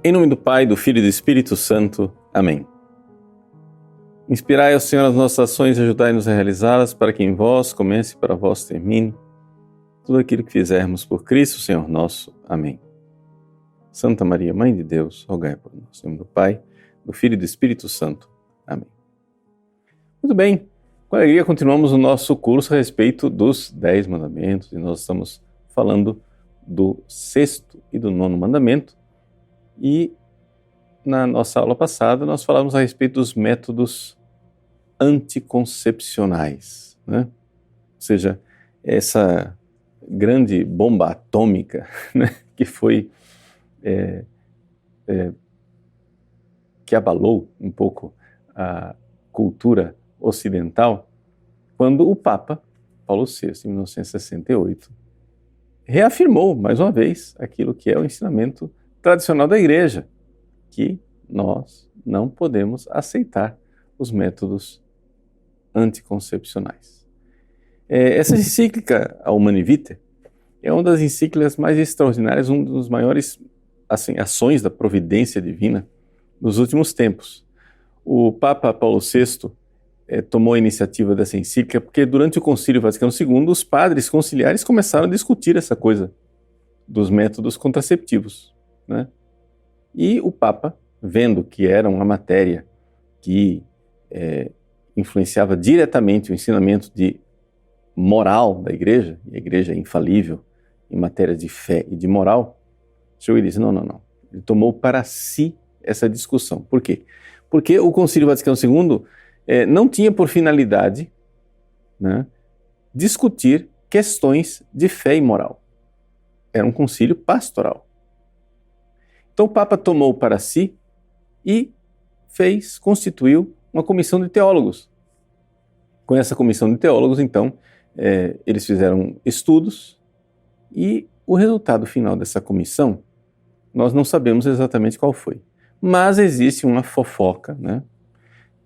Em nome do Pai, do Filho e do Espírito Santo. Amém. Inspirai, ó Senhor, as nossas ações e ajudai-nos a realizá-las, para que em vós comece e para vós termine tudo aquilo que fizermos por Cristo, Senhor nosso. Amém. Santa Maria, Mãe de Deus, rogai por nós. Em nome do Pai, do Filho e do Espírito Santo. Amém. Muito bem, com alegria continuamos o nosso curso a respeito dos 10 mandamentos, e nós estamos falando do 6º e do 9º mandamento. E na nossa aula passada nós falamos a respeito dos métodos anticoncepcionais, né? Ou seja, essa grande bomba atômica, né, que foi que abalou um pouco a cultura ocidental, quando o Papa Paulo VI, em 1968, reafirmou mais uma vez aquilo que é o ensinamento tradicional da Igreja, que nós não podemos aceitar os métodos anticoncepcionais. Essa encíclica, a Humanae Vitae, é uma das encíclicas mais extraordinárias, um dos maiores ações da providência divina dos últimos tempos. O Papa Paulo VI tomou a iniciativa dessa encíclica porque durante o Concílio Vaticano II os padres conciliares começaram a discutir essa coisa dos métodos contraceptivos, né? E o Papa, vendo que era uma matéria que influenciava diretamente o ensinamento de moral da Igreja, e a Igreja é infalível em matéria de fé e de moral, chegou e disse, não. Ele tomou para si essa discussão. Por quê? Porque o Concílio Vaticano II não tinha por finalidade, né, discutir questões de fé e moral. Era um concílio pastoral. Então o Papa tomou para si e constituiu uma comissão de teólogos. Com essa comissão de teólogos, então, eles fizeram estudos e o resultado final dessa comissão, nós não sabemos exatamente qual foi. Mas existe uma fofoca, né?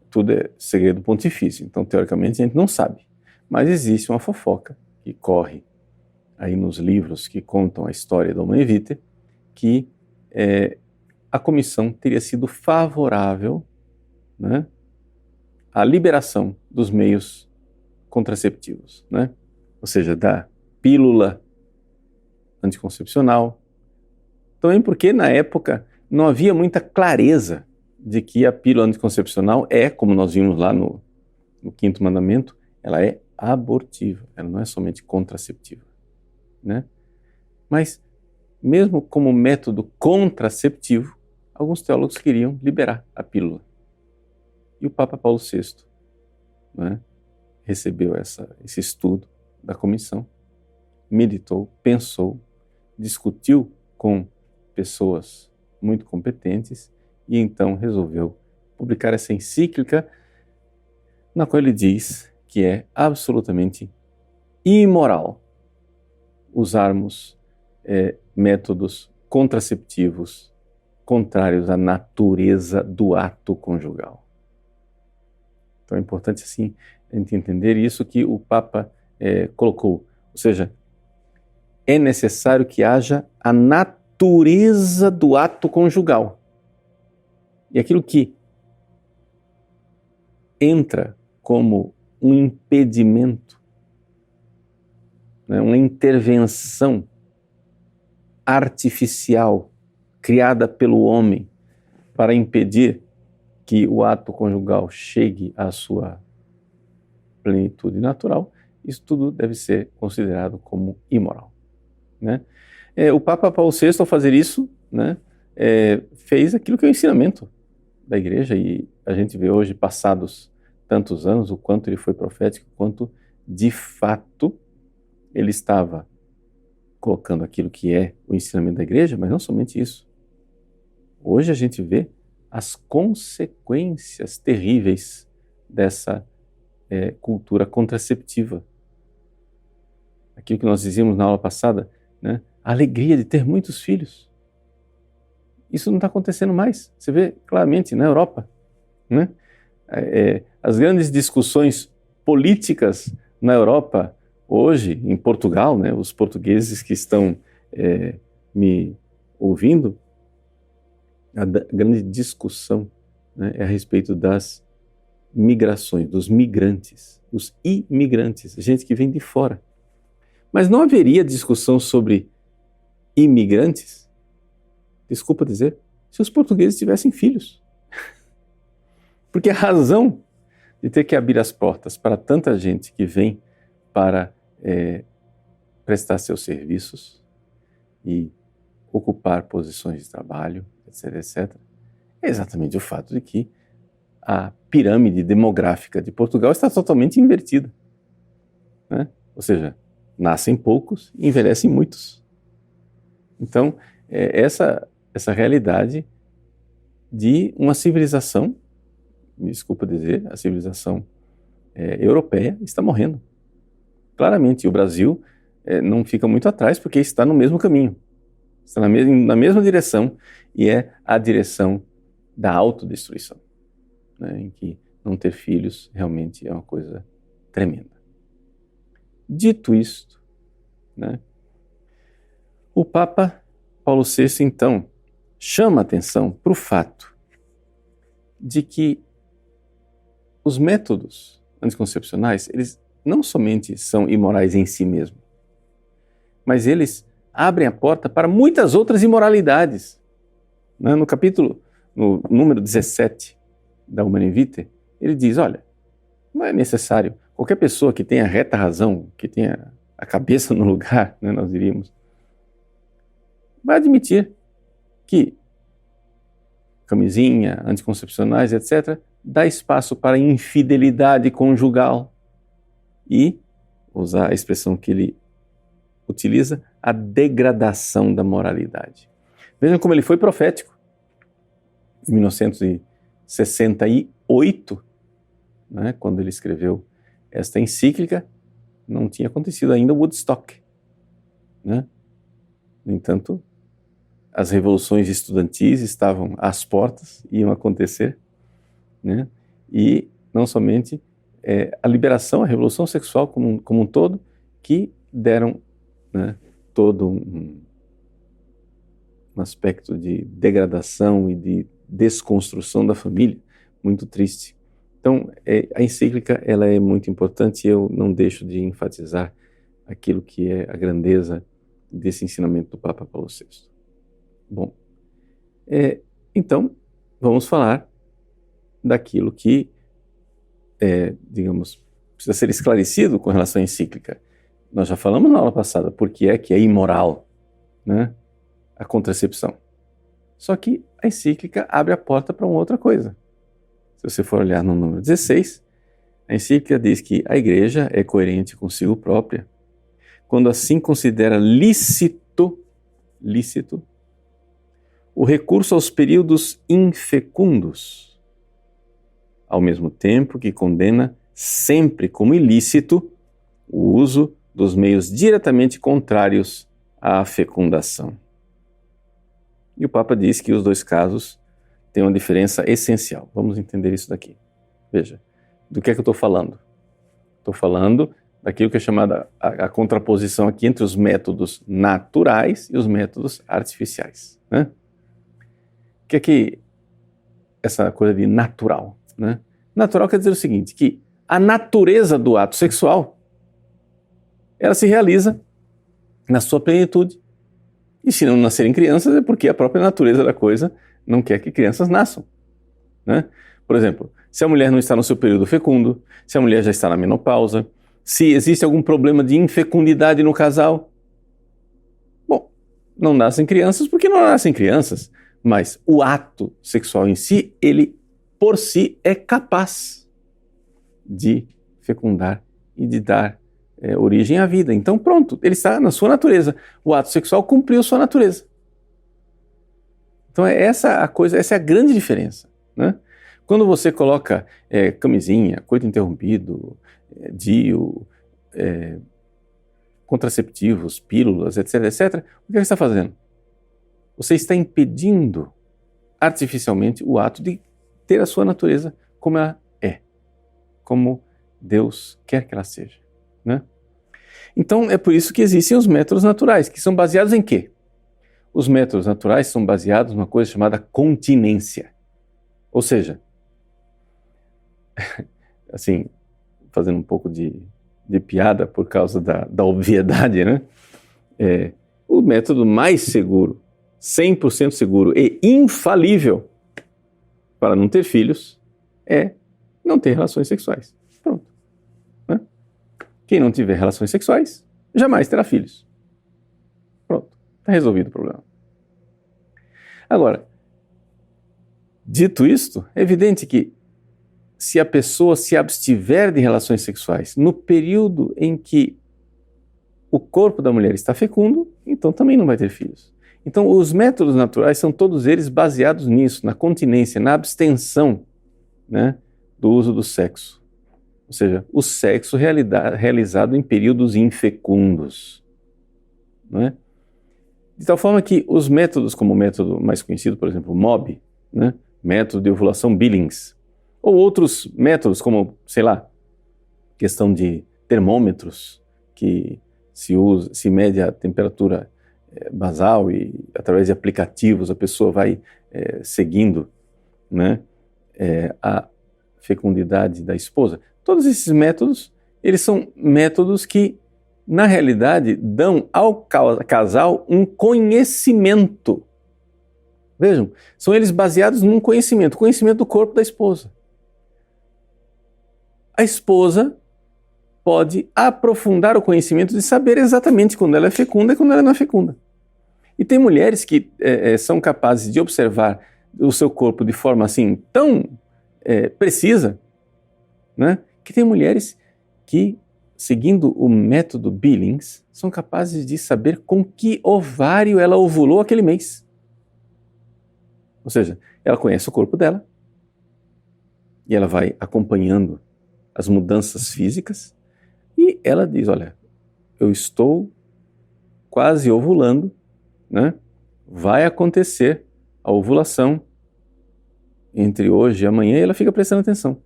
Tudo é segredo pontifício, então teoricamente a gente não sabe. Mas existe uma fofoca que corre aí nos livros que contam a história da Humanae Vitae, que a comissão teria sido favorável, né, à liberação dos meios contraceptivos, né? Ou seja, da pílula anticoncepcional. Também porque na época não havia muita clareza de que a pílula anticoncepcional como nós vimos lá no 5º mandamento, ela é abortiva, ela não é somente contraceptiva, né? Mas mesmo como método contraceptivo, alguns teólogos queriam liberar a pílula. E o Papa Paulo VI, né, recebeu esse estudo da comissão, meditou, pensou, discutiu com pessoas muito competentes e então resolveu publicar essa encíclica na qual ele diz que é absolutamente imoral usarmos métodos contraceptivos contrários à natureza do ato conjugal. Então é importante assim a gente entender isso que o Papa colocou, ou seja, é necessário que haja a natureza do ato conjugal. E aquilo que entra como um impedimento, né, uma intervenção artificial criada pelo homem para impedir que o ato conjugal chegue à sua plenitude natural, isso tudo deve ser considerado como imoral, né? O Papa Paulo VI, ao fazer isso, né, fez aquilo que é o ensinamento da Igreja, e a gente vê hoje, passados tantos anos, o quanto ele foi profético, o quanto de fato ele estava colocando aquilo que é o ensinamento da Igreja, mas não somente isso. Hoje a gente vê as consequências terríveis dessa cultura contraceptiva. Aquilo que nós dizíamos na aula passada, né? A alegria de ter muitos filhos. Isso não está acontecendo mais. Você vê claramente na Europa, né? As grandes discussões políticas na Europa hoje, em Portugal, né? Os portugueses que estão me ouvindo, grande discussão, né, é a respeito das migrações, dos migrantes, dos imigrantes, gente que vem de fora. Mas não haveria discussão sobre imigrantes, desculpa dizer, se os portugueses tivessem filhos. Porque a razão de ter que abrir as portas para tanta gente que vem para prestar seus serviços e ocupar posições de trabalho, etc., etc., é exatamente o fato de que a pirâmide demográfica de Portugal está totalmente invertida, né? Ou seja, nascem poucos e envelhecem muitos. Então, essa realidade de uma civilização, me desculpa dizer, a civilização europeia está morrendo. Claramente, o Brasil não fica muito atrás porque está no mesmo caminho, está na mesma direção, e é a direção da autodestruição, né, em que não ter filhos realmente é uma coisa tremenda. Dito isto, né, o Papa Paulo VI, então, chama a atenção para o fato de que os métodos anticoncepcionais, eles não somente são imorais em si mesmos, mas eles abrem a porta para muitas outras imoralidades. No número 17 da Humanae Vitae, ele diz, olha, não é necessário, qualquer pessoa que tenha reta razão, que tenha a cabeça no lugar, né, nós diríamos, vai admitir que camisinha, anticoncepcionais, etc., dá espaço para infidelidade conjugal e, usar a expressão que ele utiliza, a degradação da moralidade. Vejam como ele foi profético. Em 1968, né, quando ele escreveu esta encíclica, não tinha acontecido ainda o Woodstock, né? No entanto, as revoluções estudantis estavam às portas, iam acontecer, né? E não somente a liberação, a revolução sexual como um todo, que deram, né, todo um aspecto de degradação e de desconstrução da família, muito triste. Então, a encíclica ela é muito importante e eu não deixo de enfatizar aquilo que é a grandeza desse ensinamento do Papa Paulo VI. Bom, então, vamos falar daquilo que, digamos, precisa ser esclarecido com relação à encíclica. Nós já falamos na aula passada por que é imoral, né, a contracepção. Só que a encíclica abre a porta para uma outra coisa. Se você for olhar no número 16, a encíclica diz que a Igreja é coerente consigo própria quando assim considera lícito o recurso aos períodos infecundos, ao mesmo tempo que condena sempre como ilícito o uso dos meios diretamente contrários à fecundação. E o Papa diz que os dois casos têm uma diferença essencial. Vamos entender isso daqui. Veja, do que é que eu estou falando? Estou falando daquilo que é chamada a contraposição aqui entre os métodos naturais e os métodos artificiais, né? O que é que essa coisa de natural, né? Natural quer dizer o seguinte, que a natureza do ato sexual, ela se realiza na sua plenitude. E se não nascerem crianças é porque a própria natureza da coisa não quer que crianças nasçam, né? Por exemplo, se a mulher não está no seu período fecundo, se a mulher já está na menopausa, se existe algum problema de infecundidade no casal, bom, não nascem crianças porque não nascem crianças, mas o ato sexual em si, ele por si é capaz de fecundar e de dar origem à vida. Então pronto, ele está na sua natureza. O ato sexual cumpriu sua natureza. Então essa é a grande diferença, né? Quando você coloca camisinha, coito interrompido, DIU, contraceptivos, pílulas, etc., etc., o que você está fazendo? Você está impedindo artificialmente o ato de ter a sua natureza como ela é, como Deus quer que ela seja, né? Então é por isso que existem os métodos naturais, que são baseados em quê? os métodos naturais são baseados numa coisa chamada continência. Ou seja, assim, fazendo um pouco de piada por causa da obviedade, né? O método mais seguro, 100% seguro e infalível para não ter filhos é não ter relações sexuais. Pronto. Né? Quem não tiver relações sexuais jamais terá filhos. Pronto. Está resolvido o problema. Agora, dito isto, é evidente que se a pessoa se abstiver de relações sexuais no período em que o corpo da mulher está fecundo, então também não vai ter filhos. Então, os métodos naturais são todos eles baseados nisso, na continência, na abstenção, né, do uso do sexo. Ou seja, o sexo realizado em períodos infecundos. Não é? De tal forma que os métodos, como o método mais conhecido, por exemplo, o MOB, né, método de ovulação Billings, ou outros métodos como, sei lá, questão de termômetros, que se mede a temperatura basal e através de aplicativos a pessoa vai seguindo, né, a fecundidade da esposa. Todos esses métodos, eles são métodos que, na realidade, dão ao casal um conhecimento. Vejam, são eles baseados num conhecimento do corpo da esposa. A esposa pode aprofundar o conhecimento de saber exatamente quando ela é fecunda e quando ela não é fecunda. E tem mulheres que são capazes de observar o seu corpo de forma assim tão precisa, né, que tem mulheres que, seguindo o método Billings, são capazes de saber com que ovário ela ovulou aquele mês. Ou seja, ela conhece o corpo dela e ela vai acompanhando as mudanças físicas e ela diz, olha, eu estou quase ovulando, né? Vai acontecer a ovulação entre hoje e amanhã, e ela fica prestando atenção.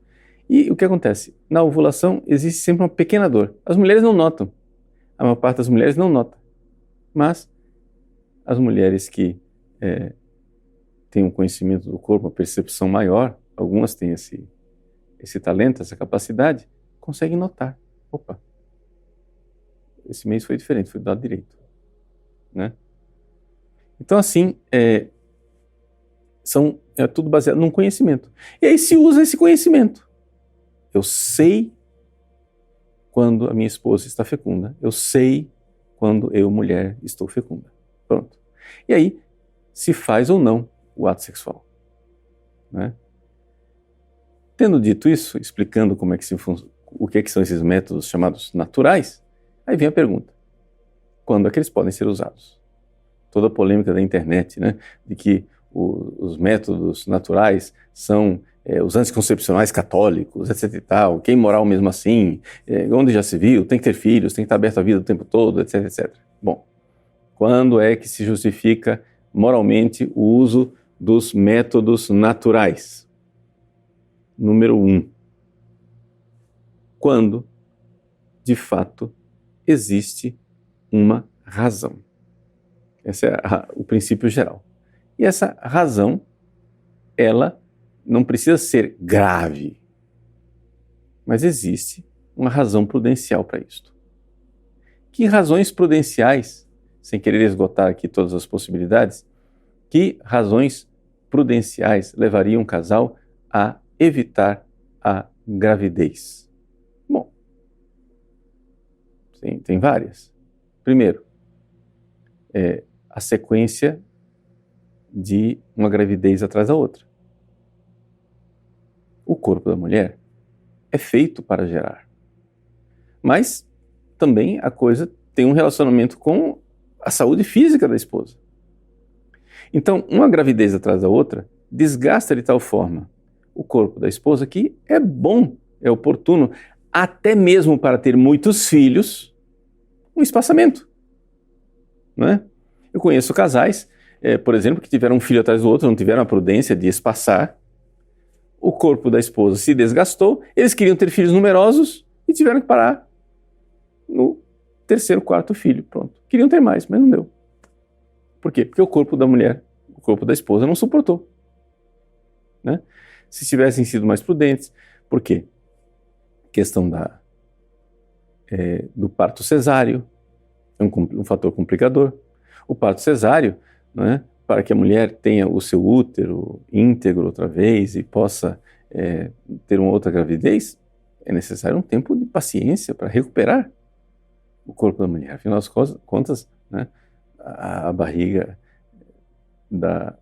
E o que acontece? Na ovulação existe sempre uma pequena dor. As mulheres não notam. A maior parte das mulheres não nota. Mas as mulheres que têm um conhecimento do corpo, uma percepção maior, algumas têm esse talento, essa capacidade, conseguem notar. Opa, esse mês foi diferente, foi do lado direito. Né? Então, assim, é tudo baseado num conhecimento. E aí se usa esse conhecimento. Eu sei quando a minha esposa está fecunda. Eu sei quando eu, mulher, estou fecunda. Pronto. E aí se faz ou não o ato sexual. Né? Tendo dito isso, explicando como é que o que são esses métodos chamados naturais, aí vem a pergunta: quando é que eles podem ser usados? Toda a polêmica da internet, né, de que os métodos naturais são os anticoncepcionais católicos, etc e tal, que é imoral mesmo assim, onde já se viu, tem que ter filhos, tem que estar aberto à vida o tempo todo, etc, etc. Bom, quando é que se justifica moralmente o uso dos métodos naturais? Número 1. Quando, de fato, existe uma razão. Esse é o princípio geral. E essa razão, ela não precisa ser grave, mas existe uma razão prudencial para isto. Que razões prudenciais, sem querer esgotar aqui todas as possibilidades, que razões prudenciais levariam um casal a evitar a gravidez? Bom, tem várias. Primeiro, a sequência de uma gravidez atrás da outra. O corpo da mulher é feito para gerar. Mas também a coisa tem um relacionamento com a saúde física da esposa. Então, uma gravidez atrás da outra desgasta de tal forma o corpo da esposa que é bom, é oportuno, até mesmo para ter muitos filhos, um espaçamento. Não é? Eu conheço casais, por exemplo, que tiveram um filho atrás do outro, não tiveram a prudência de espaçar. O corpo da esposa se desgastou, eles queriam ter filhos numerosos e tiveram que parar no 3º, 4º filho. Pronto. Queriam ter mais, mas não deu. Por quê? Porque o corpo da mulher, o corpo da esposa não suportou, né? Se tivessem sido mais prudentes, por quê? Questão do parto cesáreo, é um fator complicador. O parto cesáreo, né, para que a mulher tenha o seu útero íntegro outra vez e possa ter uma outra gravidez, é necessário um tempo de paciência para recuperar o corpo da mulher. Afinal das contas, né, a barriga da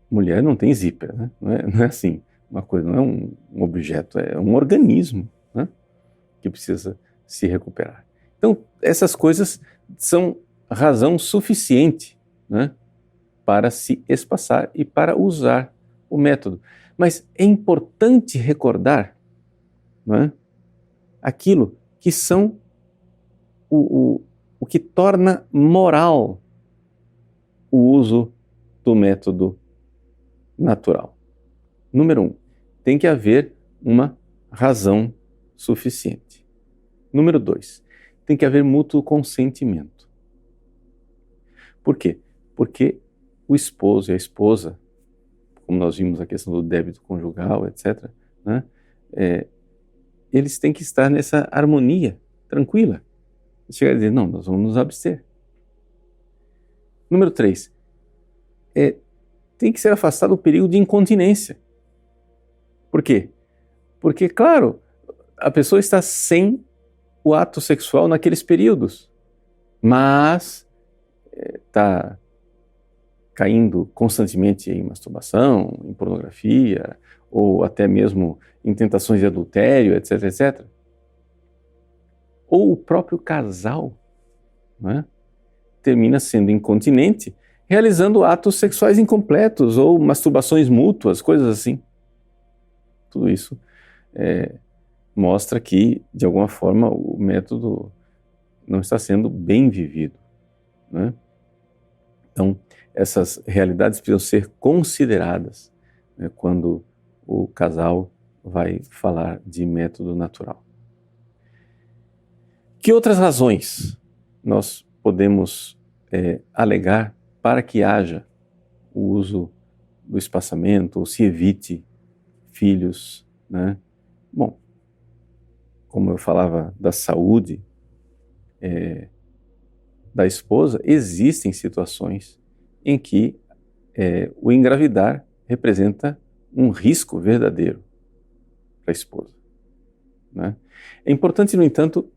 mulher não tem zíper, né? Não é assim, uma coisa, não é um objeto, é um organismo, né, que precisa se recuperar. Então, essas coisas são razão suficiente, né, para se espaçar e para usar o método. Mas é importante recordar, né, aquilo que são o que torna moral o uso do método natural. Número 1, tem que haver uma razão suficiente. Número 2, tem que haver mútuo consentimento. Por quê? Porque o esposo e a esposa, como nós vimos a questão do débito conjugal, etc., né, eles têm que estar nessa harmonia tranquila. Chegar a dizer, não, nós vamos nos abster. Número 3, tem que ser afastado o perigo de incontinência. Por quê? Porque, claro, a pessoa está sem o ato sexual naqueles períodos, mas está caindo constantemente em masturbação, em pornografia, ou até mesmo em tentações de adultério, etc, etc. Ou o próprio casal, né, termina sendo incontinente, realizando atos sexuais incompletos ou masturbações mútuas, coisas assim. Tudo isso mostra que, de alguma forma, o método não está sendo bem vivido, né? Então, essas realidades precisam ser consideradas, né, quando o casal vai falar de método natural. Que outras razões nós podemos alegar para que haja o uso do espaçamento ou se evite filhos, né? Bom, como eu falava da saúde da esposa, existem situações em que o engravidar representa um risco verdadeiro para a esposa, né? É importante, no entanto,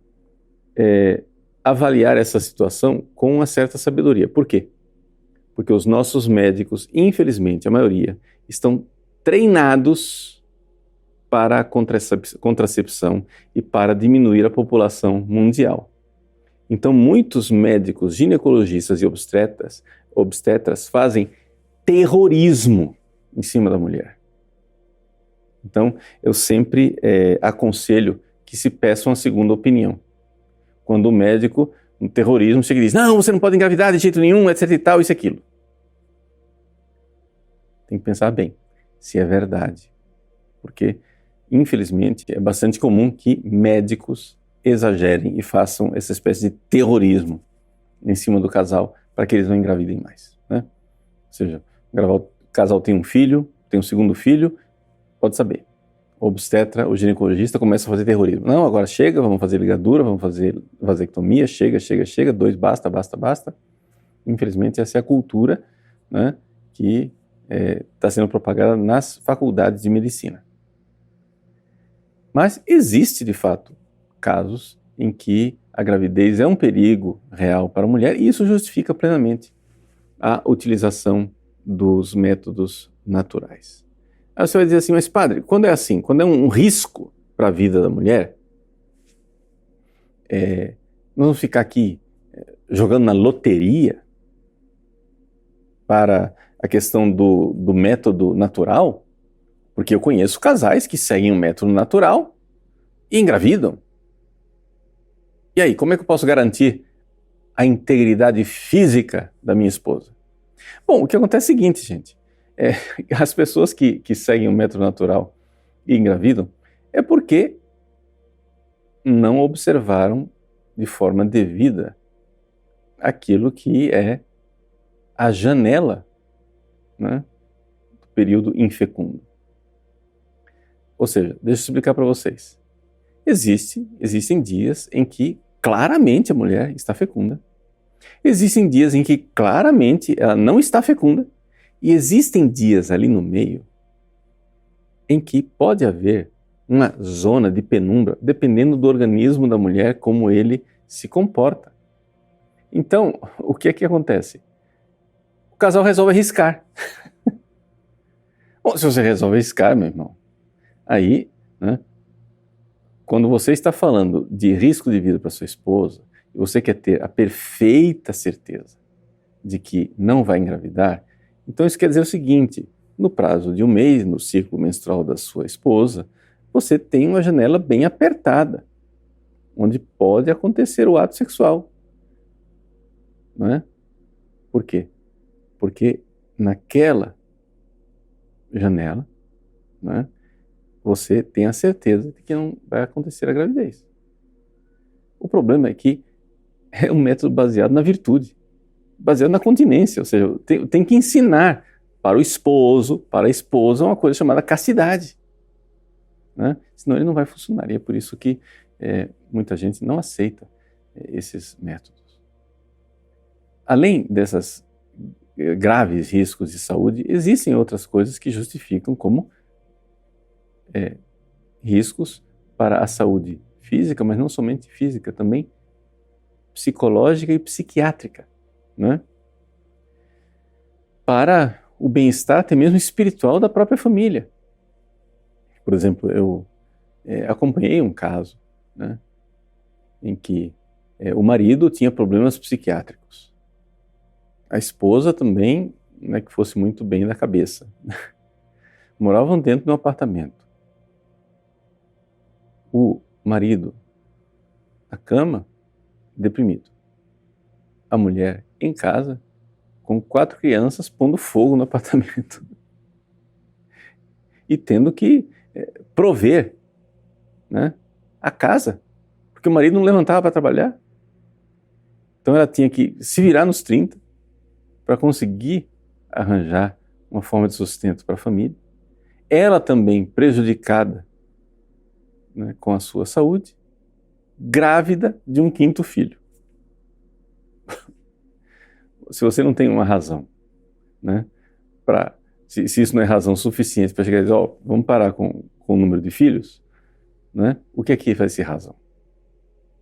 avaliar essa situação com uma certa sabedoria. Por quê? Porque os nossos médicos, infelizmente, a maioria, estão treinados para a contracepção e para diminuir a população mundial. Então, muitos médicos, ginecologistas e obstetras fazem terrorismo em cima da mulher. Então, eu sempre aconselho que se peça uma segunda opinião. Quando o médico, no terrorismo, chega e diz, não, você não pode engravidar de jeito nenhum, etc e tal, isso e aquilo. Tem que pensar bem se é verdade. Porque, infelizmente, é bastante comum que médicos exagerem e façam essa espécie de terrorismo em cima do casal para que eles não engravidem mais, né? Ou seja, o casal tem um filho, tem um segundo filho, pode saber. O obstetra, o ginecologista começa a fazer terrorismo. Não, agora chega, vamos fazer ligadura, vamos fazer vasectomia, chega, 2 basta, basta, basta. Infelizmente, essa é a cultura, né, que está sendo propagada nas faculdades de medicina. Mas existe, de fato, casos em que a gravidez é um perigo real para a mulher e isso justifica plenamente a utilização dos métodos naturais. Aí você vai dizer assim, mas padre, quando é assim, quando é um risco para a vida da mulher, nós vamos ficar aqui jogando na loteria para a questão do método natural? Porque eu conheço casais que seguem o método natural e engravidam. E aí, como é que eu posso garantir a integridade física da minha esposa? Bom, o que acontece é o seguinte, gente. As pessoas que seguem o método natural e engravidam é porque não observaram de forma devida aquilo que é a janela, né, do período infecundo. Ou seja, deixa eu explicar para vocês. Existem dias em que claramente a mulher está fecunda. Existem dias em que claramente ela não está fecunda. E existem dias ali no meio em que pode haver uma zona de penumbra, dependendo do organismo da mulher, como ele se comporta. Então, o que é que acontece? O casal resolve arriscar. Bom, se você resolve arriscar, meu irmão, aí, né, quando você está falando de risco de vida para sua esposa, e você quer ter a perfeita certeza de que não vai engravidar, então isso quer dizer o seguinte: no prazo de um mês, no ciclo menstrual da sua esposa, você tem uma janela bem apertada, onde pode acontecer o ato sexual. Não é? Por quê? Porque naquela janela, né, você tem a certeza de que não vai acontecer a gravidez. O problema é que é um método baseado na virtude, baseado na continência, ou seja, tem que ensinar para o esposo, para a esposa, uma coisa chamada castidade. Né? Senão ele não vai funcionar. E é por isso que muita gente não aceita esses métodos. Além desses graves riscos de saúde, existem outras coisas que justificam como riscos para a saúde física, mas não somente física, também psicológica e psiquiátrica, né? Para o bem-estar até mesmo espiritual da própria família. Por exemplo, eu acompanhei um caso, né, em que o marido tinha problemas psiquiátricos. A esposa também, não é que fosse muito bem da cabeça. Moravam dentro de um apartamento. O marido na cama, deprimido. A mulher em casa, com 4 crianças, pondo fogo no apartamento. E tendo que prover, né, a casa, porque o marido não levantava para trabalhar. Então ela tinha que se virar nos 30 para conseguir arranjar uma forma de sustento para a família. Ela também prejudicada, né, com a sua saúde, grávida de um 5º filho. Se você não tem uma razão, né, se isso não é razão suficiente para chegar e dizer, vamos parar com o número de filhos, né, o que é que vai ser razão?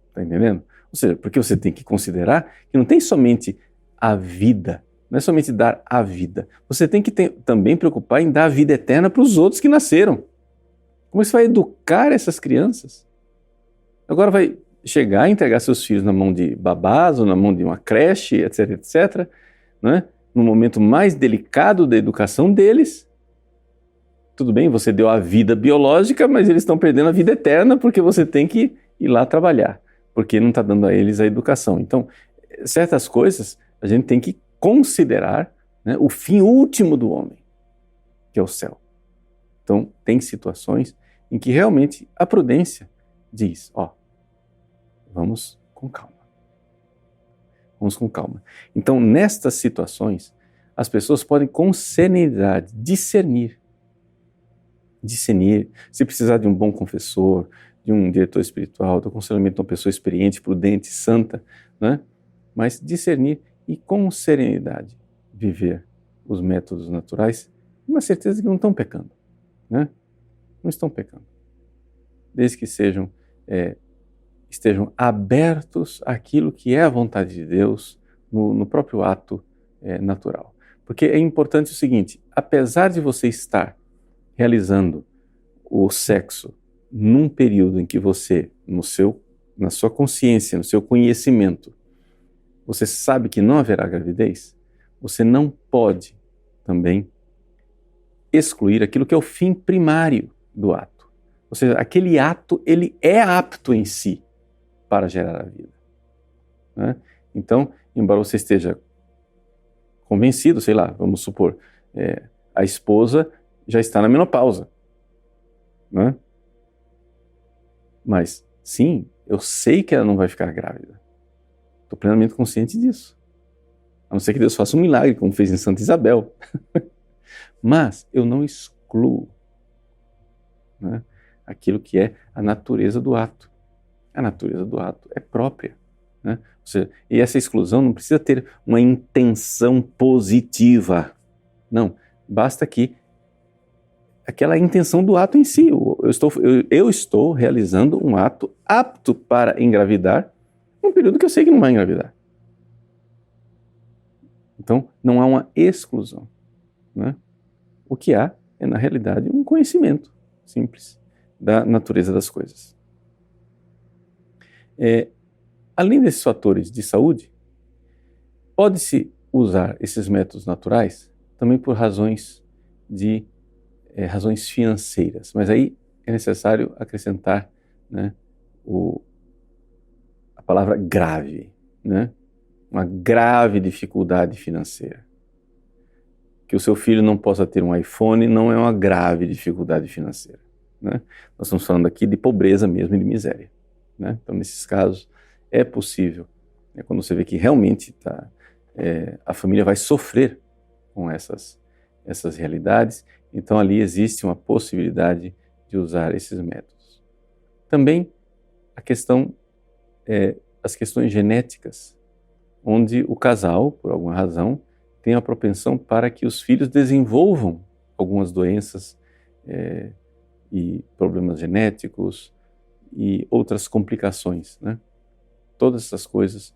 Está entendendo? Ou seja, porque você tem que considerar que não tem somente a vida, não é somente dar a vida. Você tem que também preocupar em dar a vida eterna para os outros que nasceram. Como você vai educar essas crianças? Agora vai chegar e entregar seus filhos na mão de babás ou na mão de uma creche, etc, etc, né? No momento mais delicado da educação deles. Tudo bem, você deu a vida biológica, mas eles estão perdendo a vida eterna porque você tem que ir lá trabalhar, porque não está dando a eles a educação. Então, certas coisas a gente tem que considerar, né, o fim último do homem, que é o céu. Então, tem situações em que realmente a prudência diz, vamos com calma. Vamos com calma. Então, nestas situações, as pessoas podem com serenidade discernir. Se precisar de um bom confessor, de um diretor espiritual, do aconselhamento de uma pessoa experiente, prudente, santa, né? Mas discernir e com serenidade viver os métodos naturais, na certeza de que não estão pecando, né? Não estão pecando. Desde que estejam abertos àquilo que é a vontade de Deus no próprio ato natural. Porque é importante o seguinte, apesar de você estar realizando o sexo num período em que você, na sua consciência, no seu conhecimento, você sabe que não haverá gravidez, você não pode também excluir aquilo que é o fim primário do ato. Ou seja, aquele ato, ele é apto em si para gerar a vida, né? Então, embora você esteja convencido, sei lá, vamos supor, a esposa já está na menopausa, né? Mas, sim, eu sei que ela não vai ficar grávida. Estou plenamente consciente disso. A não ser que Deus faça um milagre, como fez em Santa Isabel. Mas eu não excluo, né, aquilo que é a natureza do ato. A natureza do ato é própria, né? Ou seja, e essa exclusão não precisa ter uma intenção positiva. Não, basta que aquela intenção do ato em si. Eu estou realizando um ato apto para engravidar num período que eu sei que não vai engravidar. Então, não há uma exclusão, né? O que há é, na realidade, um conhecimento simples da natureza das coisas. Além desses fatores de saúde, pode-se usar esses métodos naturais também por razões financeiras, mas aí é necessário acrescentar, né, a palavra grave, né? Uma grave dificuldade financeira. Que o seu filho não possa ter um iPhone não é uma grave dificuldade financeira, né? Nós estamos falando aqui de pobreza mesmo e de miséria, né? Então, nesses casos, é possível, né, quando você vê que realmente a família vai sofrer com essas realidades, então ali existe uma possibilidade de usar esses métodos. Também as questões genéticas, onde o casal, por alguma razão, tem a propensão para que os filhos desenvolvam algumas doenças e problemas genéticos e outras complicações, né? Todas essas coisas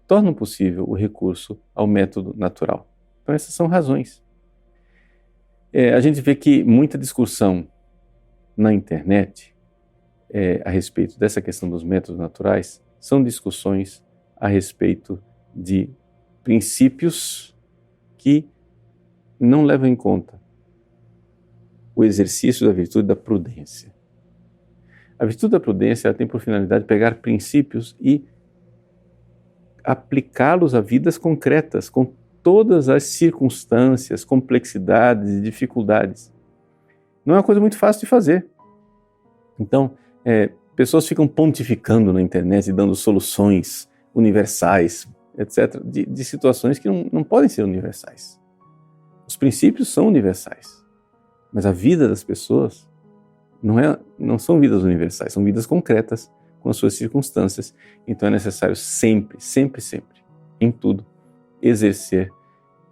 tornam possível o recurso ao método natural. Então essas são razões. A gente vê que muita discussão na internet a respeito dessa questão dos métodos naturais são discussões a respeito de princípios que não levam em conta o exercício da virtude da prudência. A virtude da prudência ela tem por finalidade pegar princípios e aplicá-los a vidas concretas, com todas as circunstâncias, complexidades e dificuldades. Não é uma coisa muito fácil de fazer. Então, pessoas ficam pontificando na internet e dando soluções universais, etc., de situações que não podem ser universais. Os princípios são universais, mas a vida das pessoas não são vidas universais, são vidas concretas com as suas circunstâncias. Então é necessário sempre, sempre, sempre, em tudo, exercer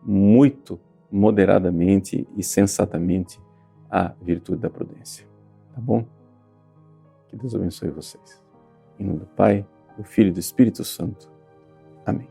muito moderadamente e sensatamente a virtude da prudência. Tá bom? Que Deus abençoe vocês. Em nome do Pai, do Filho e do Espírito Santo. Amém.